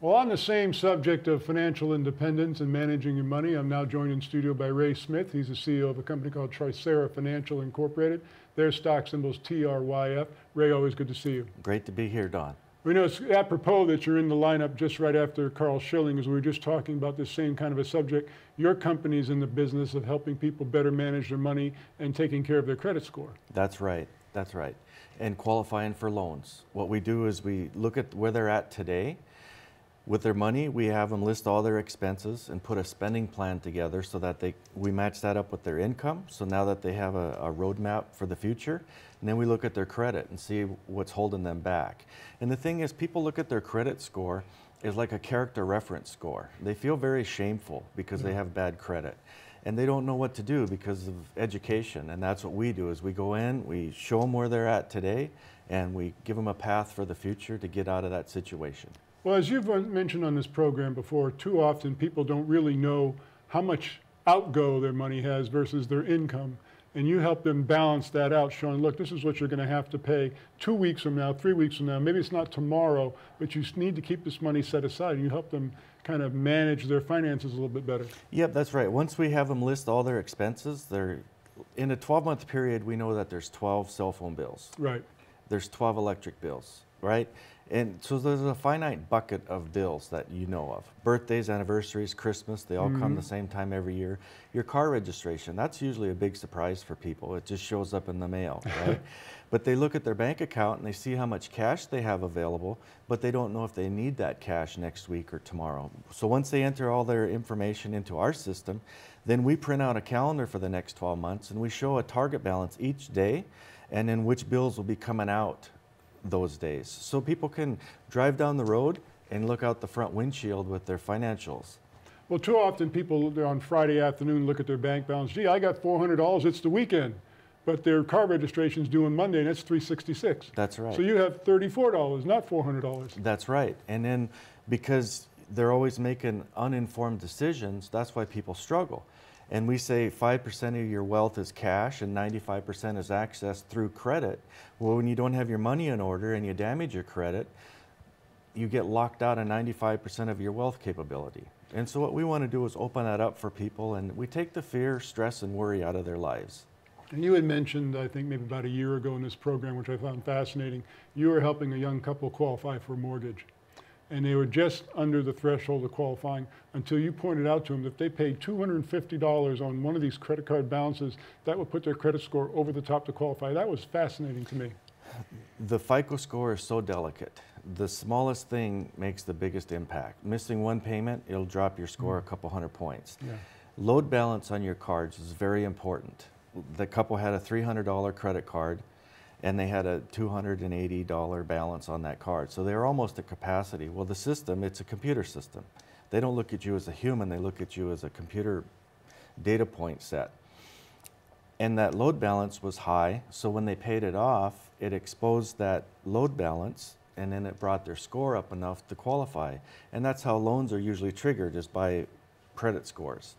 Well, on the same subject of financial independence and managing your money, I'm now joined in studio by Ray Smith. He's the CEO of a company called Trycera Financial Incorporated. Their stock symbol is TRYF. Ray, always good to see you. Great to be here, Don. We know it's apropos that you're in the lineup just right after Carl Schilling, as we were just talking about this same kind of a subject. Your company's in the business of helping people better manage their money and taking care of their credit score. That's right. That's right. And qualifying for loans. What we do is we look at where they're at today. With their money, we have them list all their expenses and put a spending plan together so that we match that up with their income. So now that they have a roadmap for the future, and then we look at their credit and see what's holding them back. And the thing is, people look at their credit score as like a character reference score. They feel very shameful because they have bad credit. And they don't know what to do because of education. And that's what we do, is we go in, we show them where they're at today, and we give them a path for the future to get out of that situation. Well, as you've mentioned on this program before, too often people don't really know how much outgo their money has versus their income. And you help them balance that out, showing, look, this is what you're going to have to pay 2 weeks from now, 3 weeks from now. Maybe it's not tomorrow, but you need to keep this money set aside. And you help them kind of manage their finances a little bit better. Yep, that's right. Once we have them list all their expenses, in a 12-month period, we know that there's 12 cell phone bills. Right. There's 12 electric bills, right? And so there's a finite bucket of bills that you know of. Birthdays, anniversaries, Christmas, they all come the same time every year. Your car registration, that's usually a big surprise for people. It just shows up in the mail, right? But they look at their bank account and they see how much cash they have available, but they don't know if they need that cash next week or tomorrow. So once they enter all their information into our system, then we print out a calendar for the next 12 months and we show a target balance each day and then which bills will be coming out those days. So people can drive down the road and look out the front windshield with their financials. Well, too often people on Friday afternoon look at their bank balance. Gee, I got $400, it's the weekend. But their car registration's due on Monday and it's $366. That's right. So you have $34, not $400. That's right. And then because they're always making uninformed decisions, that's why people struggle. And we say 5% of your wealth is cash and 95% is accessed through credit. Well, when you don't have your money in order and you damage your credit, you get locked out of 95% of your wealth capability. And so what we want to do is open that up for people, and we take the fear, stress, and worry out of their lives. And you had mentioned, I think maybe about a year ago in this program, which I found fascinating, you were helping a young couple qualify for a mortgage. And they were just under the threshold of qualifying until you pointed out to them that they paid $250 on one of these credit card balances that would put their credit score over the top to qualify. That was fascinating to me. The FICO score is so delicate. The smallest thing makes the biggest impact. Missing one payment, it'll drop your score a couple hundred points. Yeah. Load balance on your cards is very important. The couple had a $300 credit card and they had a $280 balance on that card. So they were almost at capacity. Well, the system, it's a computer system. They don't look at you as a human, they look at you as a computer data point set. And that load balance was high, so when they paid it off, it exposed that load balance, and then it brought their score up enough to qualify. And that's how loans are usually triggered, is by credit scores.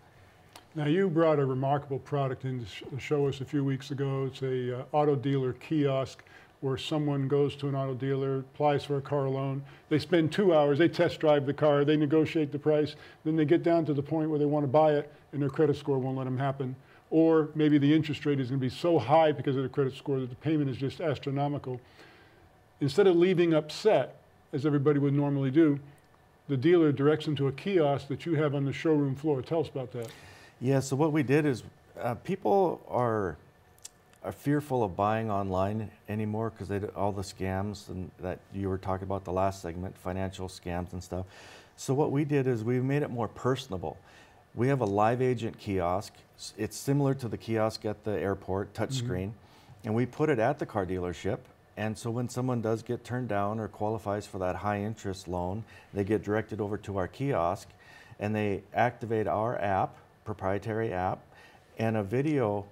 Now, you brought a remarkable product in to show us a few weeks ago. It's a auto dealer kiosk where someone goes to an auto dealer, applies for a car loan. They spend 2 hours, they test drive the car, they negotiate the price, then they get down to the point where they want to buy it and their credit score won't let them happen. Or maybe the interest rate is going to be so high because of the credit score that the payment is just astronomical. Instead of leaving upset, as everybody would normally do, the dealer directs them to a kiosk that you have on the showroom floor. Tell us about that. Yeah, so what we did is people are fearful of buying online anymore because all the scams and that you were talking about the last segment, financial scams and stuff. So what we did is we made it more personable. We have a live agent kiosk. It's similar to the kiosk at the airport, touchscreen, and we put it at the car dealership. And so when someone does get turned down or qualifies for that high interest loan, they get directed over to our kiosk and they activate our app, proprietary app, and a video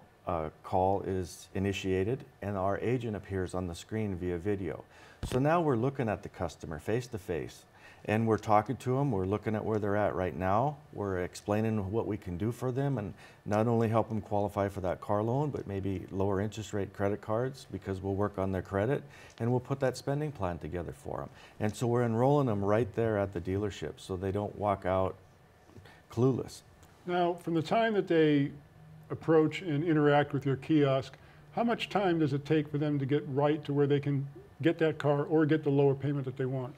call is initiated and our agent appears on the screen via video. So now we're looking at the customer face to face And we're talking to them, we're looking at where they're at right now, we're explaining what we can do for them and not only help them qualify for that car loan, but maybe lower interest rate credit cards because we'll work on their credit and we'll put that spending plan together for them. And so we're enrolling them right there at the dealership so they don't walk out clueless. Now, from the time that they approach and interact with your kiosk, how much time does it take for them to get right to where they can get that car or get the lower payment that they want?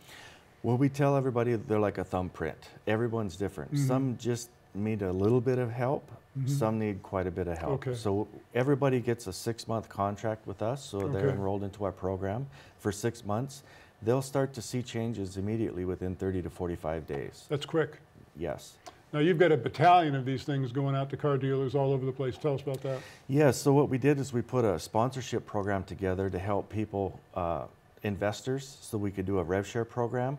Well, we tell everybody they're like a thumbprint. Everyone's different. Some just need a little bit of help. Some need quite a bit of help. Okay. So everybody gets a 6-month contract with us, so they're enrolled into our program for 6 months. They'll start to see changes immediately within 30 to 45 days. That's quick. Yes. Now, you've got a battalion of these things going out to car dealers all over the place. Tell us about that. Yeah, so what we did is we put a sponsorship program together to help people, investors, so we could do a rev share program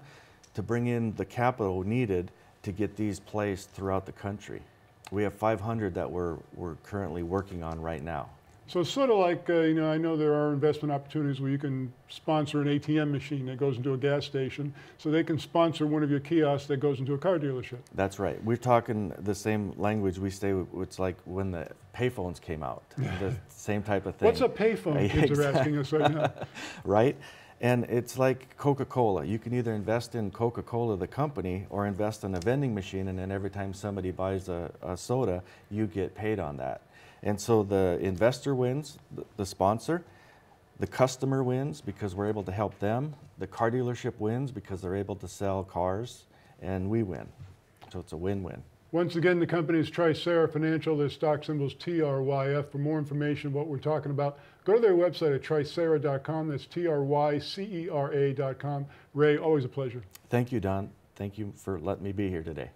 to bring in the capital needed to get these placed throughout the country. We have 500 that we're currently working on right now. So it's sort of like, you know, I know there are investment opportunities where you can sponsor an ATM machine that goes into a gas station, so they can sponsor one of your kiosks that goes into a car dealership. That's right. We're talking the same language. We say it's like when the payphones came out, the same type of thing. What's a payphone? Kids are asking us right now. Right? And it's like Coca-Cola. You can either invest in Coca-Cola, the company, or invest in a vending machine, and then every time somebody buys a soda, you get paid on that. And so the investor wins, the sponsor, the customer wins because we're able to help them, the car dealership wins because they're able to sell cars, and we win. So it's a win-win. Once again, the company is Trycera Financial. Their stock symbol is TRYF. For more information about what we're talking about, go to their website at trycera.com. That's TRYCERA.com. Ray, always a pleasure. Thank you, Don. Thank you for letting me be here today.